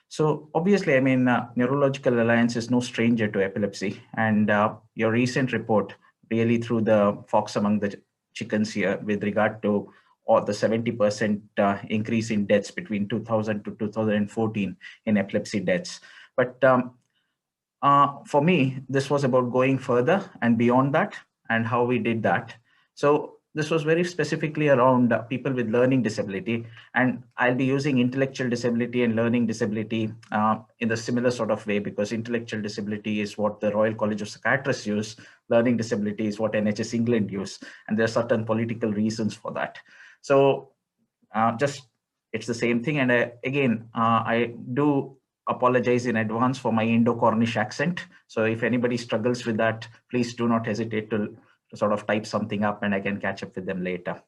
So obviously, I mean, Neurological Alliance is no stranger to epilepsy, and your recent report really threw the fox among the chickens here with regard to or the 70% increase in deaths between 2000 to 2014 in epilepsy deaths. But for me, this was about going further and beyond that and how we did that. So this was very specifically around people with learning disability, and I'll be using intellectual disability and learning disability in the similar sort of way, because intellectual disability is what the Royal College of Psychiatrists use, learning disability is what NHS England use, and there are certain political reasons for that. So just it's the same thing. And I do apologize in advance for my Indo-Cornish accent. So if anybody struggles with that, please do not hesitate to sort of type something up and I can catch up with them later.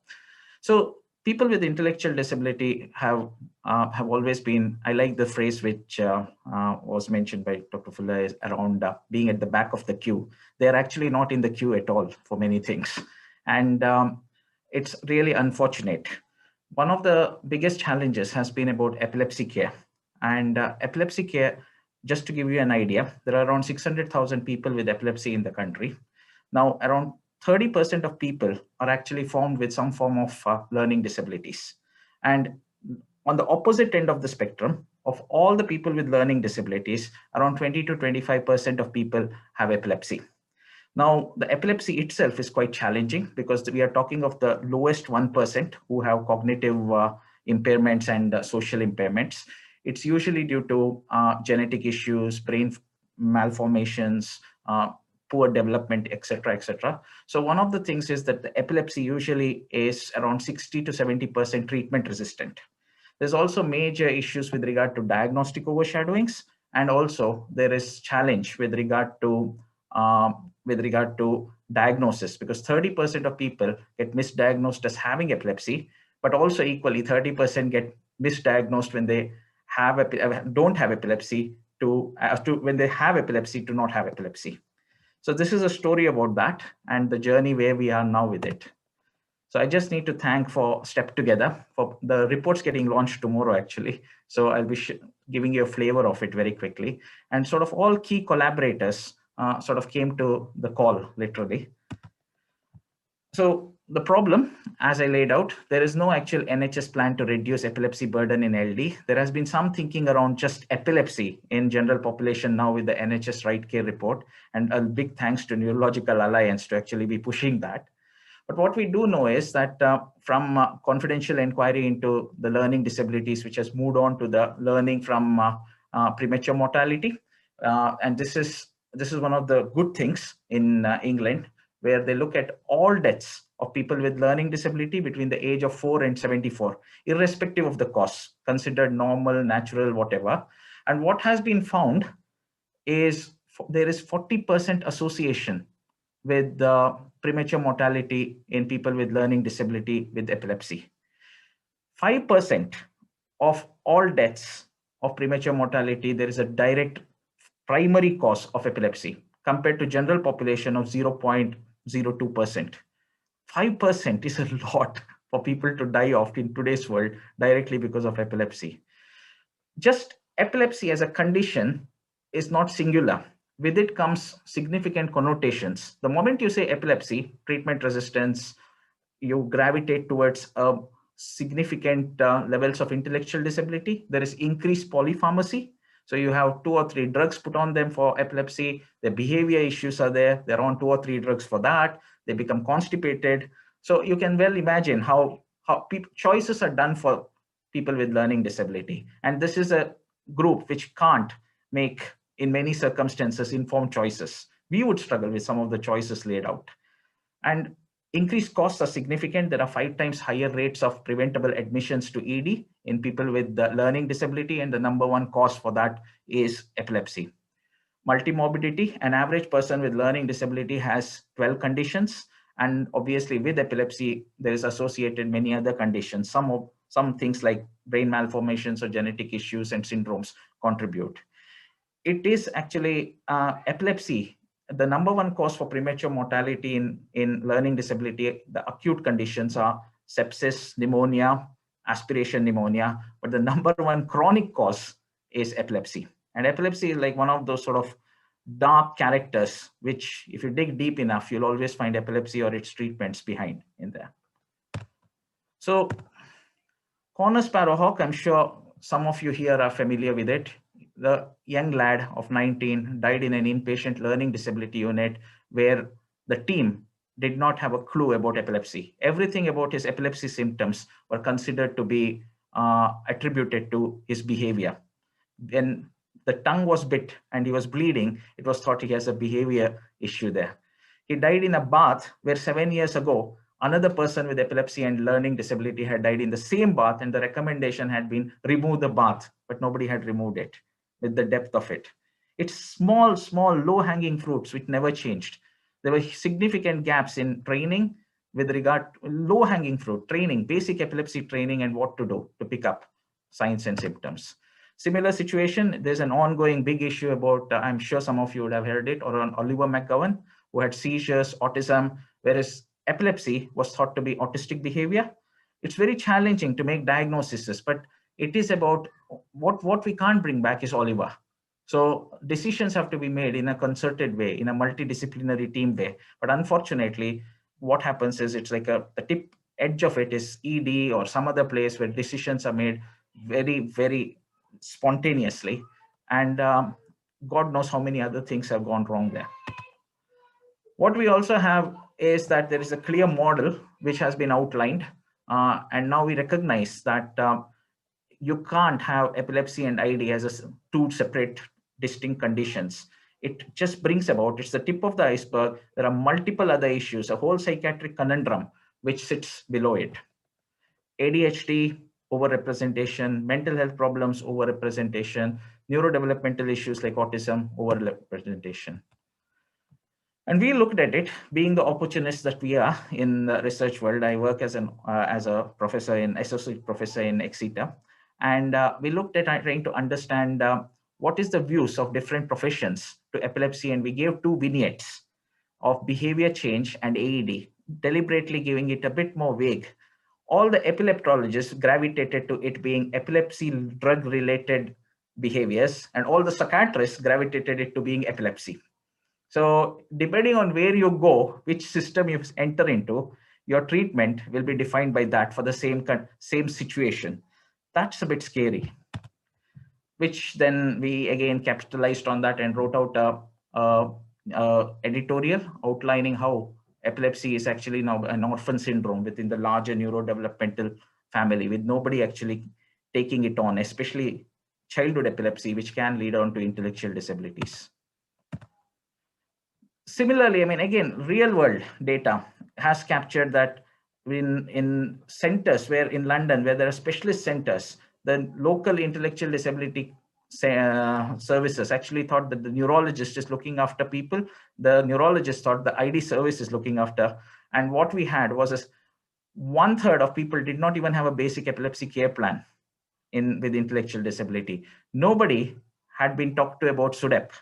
So people with intellectual disability have always been, I like the phrase which was mentioned by Dr. Fuller around being at the back of the queue. They're actually not in the queue at all for many things. And it's really unfortunate. One of the biggest challenges has been about epilepsy care. And epilepsy care, just to give you an idea, there are around 600,000 people with epilepsy in the country. Now, around 30% of people are actually formed with some form of learning disabilities. And on the opposite end of the spectrum, of all the people with learning disabilities, around 20 to 25% of people have epilepsy. Now, the epilepsy itself is quite challenging because we are talking of the lowest 1% who have cognitive impairments and social impairments. It's usually due to genetic issues, brain malformations, poor development, etc., etc. So one of the things is that the epilepsy usually is around 60 to 70% treatment resistant. There's also major issues with regard to diagnostic overshadowings, and also there is challenge with regard to diagnosis, because 30% of people get misdiagnosed as having epilepsy, but also equally 30% get misdiagnosed when they don't have epilepsy to when they have epilepsy to not have epilepsy. So this is a story about that and the journey where we are now with it. So I just need to thank for Step Together for the reports getting launched tomorrow, actually. So I'll be giving you a flavor of it very quickly. And sort of all key collaborators sort of came to the call, literally. So the problem, as I laid out, there is no actual NHS plan to reduce epilepsy burden in LD. There has been some thinking around just epilepsy in general population now with the NHS Right Care report, and a big thanks to Neurological Alliance to actually be pushing that. But what we do know is that from confidential inquiry into the learning disabilities, which has moved on to the learning from premature mortality, and this is one of the good things in England, where they look at all deaths of people with learning disability between the age of 4 and 74, irrespective of the cause, considered normal, natural, whatever. And what has been found is there is 40% association with the premature mortality in people with learning disability with epilepsy. 5% of all deaths of premature mortality, there is a direct primary cause of epilepsy compared to general population of 0.02%. 5% is a lot for people to die of in today's world directly because of epilepsy. Just epilepsy as a condition is not singular. With it comes significant connotations. The moment you say epilepsy, treatment resistance, you gravitate towards significant levels of intellectual disability. There is increased polypharmacy. So you have 2 or 3 drugs put on them for epilepsy. The behavior issues are there. They're on 2 or 3 drugs for that. They become constipated. So you can well imagine how choices are done for people with learning disability. And this is a group which can't make, in many circumstances, informed choices. We would struggle with some of the choices laid out. And increased costs are significant. There are 5 times higher rates of preventable admissions to ED in people with the learning disability, and the number 1 cause for that is epilepsy. Multimorbidity, an average person with learning disability has 12 conditions, and obviously with epilepsy, there is associated many other conditions. Some things like brain malformations or genetic issues and syndromes contribute. It is actually epilepsy. The number 1 cause for premature mortality in learning disability, the acute conditions are sepsis, pneumonia, aspiration pneumonia, but the number 1 chronic cause is epilepsy. And epilepsy is like one of those sort of dark characters, which if you dig deep enough, you'll always find epilepsy or its treatments behind in there. So corner sparrowhawk, I'm sure some of you here are familiar with it. The young lad of 19 died in an inpatient learning disability unit where the team did not have a clue about epilepsy. Everything about his epilepsy symptoms were considered to be attributed to his behavior. When the tongue was bit and he was bleeding, it was thought he has a behavior issue there. He died in a bath where 7 years ago, another person with epilepsy and learning disability had died in the same bath, and the recommendation had been remove the bath, but nobody had removed it with the depth of it. It's small, low-hanging fruits which never changed. There were significant gaps in training with regard to low-hanging fruit, training, basic epilepsy training and what to do to pick up signs and symptoms. Similar situation, there's an ongoing big issue about, I'm sure some of you would have heard it, or on Oliver McGowan, who had seizures, autism, whereas epilepsy was thought to be autistic behavior. It's very challenging to make diagnoses, but it is about what we can't bring back is Oliver. So decisions have to be made in a concerted way, in a multidisciplinary team way. But unfortunately, what happens is it's like the tip edge of it is ED or some other place where decisions are made very, very spontaneously. And God knows how many other things have gone wrong there. What we also have is that there is a clear model which has been outlined. And now we recognize that you can't have epilepsy and ID as two separate distinct conditions. It just brings about, it's the tip of the iceberg. There are multiple other issues, a whole psychiatric conundrum which sits below it. ADHD, overrepresentation, mental health problems, overrepresentation, neurodevelopmental issues like autism, overrepresentation. And we looked at it, being the opportunists that we are in the research world. I work as a professor associate professor in Exeter. And we looked at trying to understand what is the views of different professions to epilepsy. And we gave two vignettes of behavior change and AED, deliberately giving it a bit more vague. All the epileptologists gravitated to it being epilepsy drug-related behaviors, and all the psychiatrists gravitated it to being epilepsy. So depending on where you go, which system you enter into, your treatment will be defined by that for the same situation. That's a bit scary. Which then we again capitalized on that and wrote out a editorial outlining how epilepsy is actually now an orphan syndrome within the larger neurodevelopmental family, with nobody actually taking it on, especially childhood epilepsy, which can lead on to intellectual disabilities. Similarly, I mean, again, real world data has captured that in centers where in London, where there are specialist centers, the local intellectual disability services actually thought that the neurologist is looking after people. The neurologist thought the ID service is looking after. And what we had was 1/3 of people did not even have a basic epilepsy care plan with intellectual disability. Nobody had been talked to about SUDEP.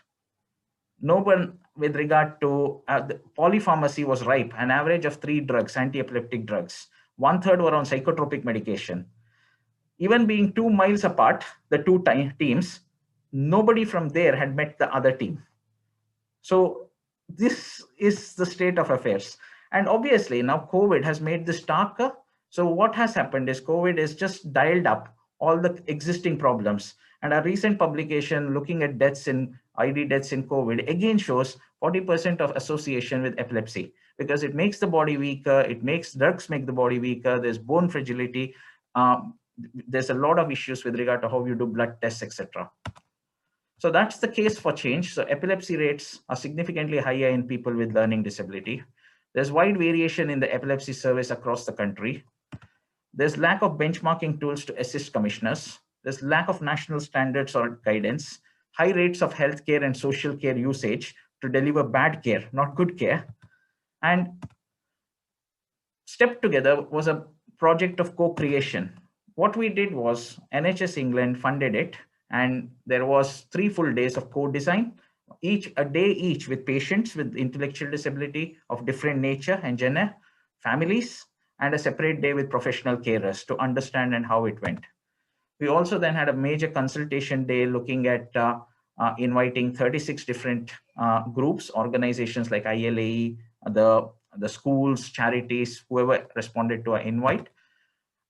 No one with regard to the polypharmacy was ripe, an average of 3 drugs, anti-epileptic drugs. 1/3 were on psychotropic medication. Even being 2 miles apart, the two teams, nobody from there had met the other team. So this is the state of affairs. And obviously now COVID has made this darker. So what has happened is COVID has just dialed up all the existing problems. And a recent publication looking at ID deaths in COVID again shows 40% of association with epilepsy, because it makes the body weaker, drugs make the body weaker, there's bone fragility, there's a lot of issues with regard to how you do blood tests, etc. So that's the case for change. So epilepsy rates are significantly higher in people with learning disability. There's wide variation in the epilepsy service across the country. There's lack of benchmarking tools to assist commissioners. There's lack of national standards or guidance, high rates of healthcare and social care usage to deliver bad care, not good care. And Step Together was a project of co-creation. What we did was NHS England funded it, and there was 3 full days of co-design, a day each with patients with intellectual disability of different nature and gender, families, and a separate day with professional carers to understand and how it went. We also then had a major consultation day looking at inviting 36 different groups, organizations like ILAE, the schools, charities, whoever responded to our invite.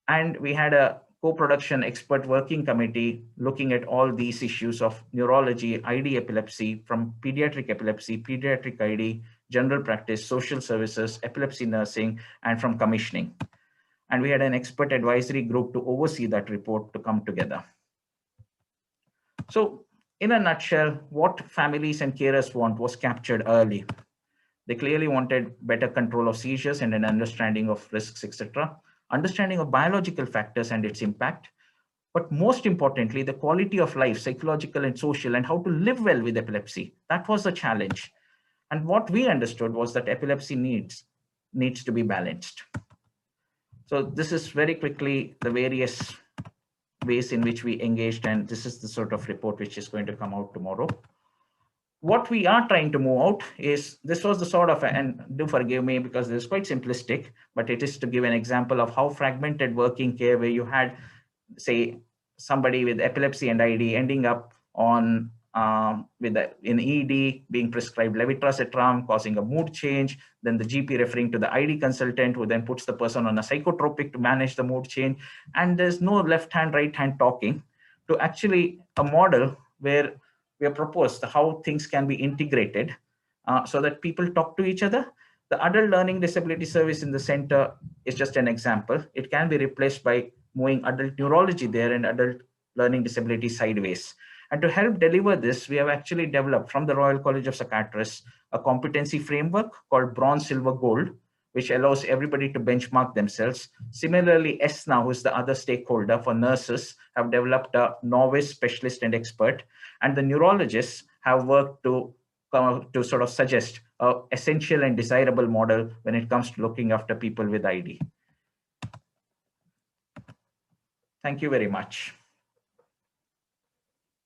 And we had a co-production expert working committee looking at all these issues of neurology, ID epilepsy, from pediatric epilepsy, pediatric ID, general practice, social services, epilepsy nursing, and from commissioning. And we had an expert advisory group to oversee that report to come together. So in a nutshell, what families and carers want was captured early. They clearly wanted better control of seizures and an understanding of risks, etc., understanding of biological factors and its impact, but most importantly, the quality of life, psychological and social, and how to live well with epilepsy. That was the challenge. And what we understood was that epilepsy needs to be balanced. So this is very quickly the various ways in which we engaged, and this is the sort of report which is going to come out tomorrow. What we are trying to move out is, this was the sort of, and do forgive me because this is quite simplistic, but it is to give an example of how fragmented working care, where you had, say, somebody with epilepsy and ID ending up on in ED being prescribed levetiracetam, causing a mood change, then the GP referring to the ID consultant, who then puts the person on a psychotropic to manage the mood change, and there's no left hand, right hand talking, to actually a model where we have proposed how things can be integrated so that people talk to each other. The adult learning disability service in the center is just an example. It can be replaced by moving adult neurology there and adult learning disability sideways. And to help deliver this, we have actually developed from the Royal College of Psychiatrists a competency framework called Bronze, Silver, Gold, which allows everybody to benchmark themselves. Similarly, ESNA, who is the other stakeholder for nurses, have developed a novice, specialist, and expert. And the neurologists have worked to sort of suggest an essential and desirable model when it comes to looking after people with ID. Thank you very much.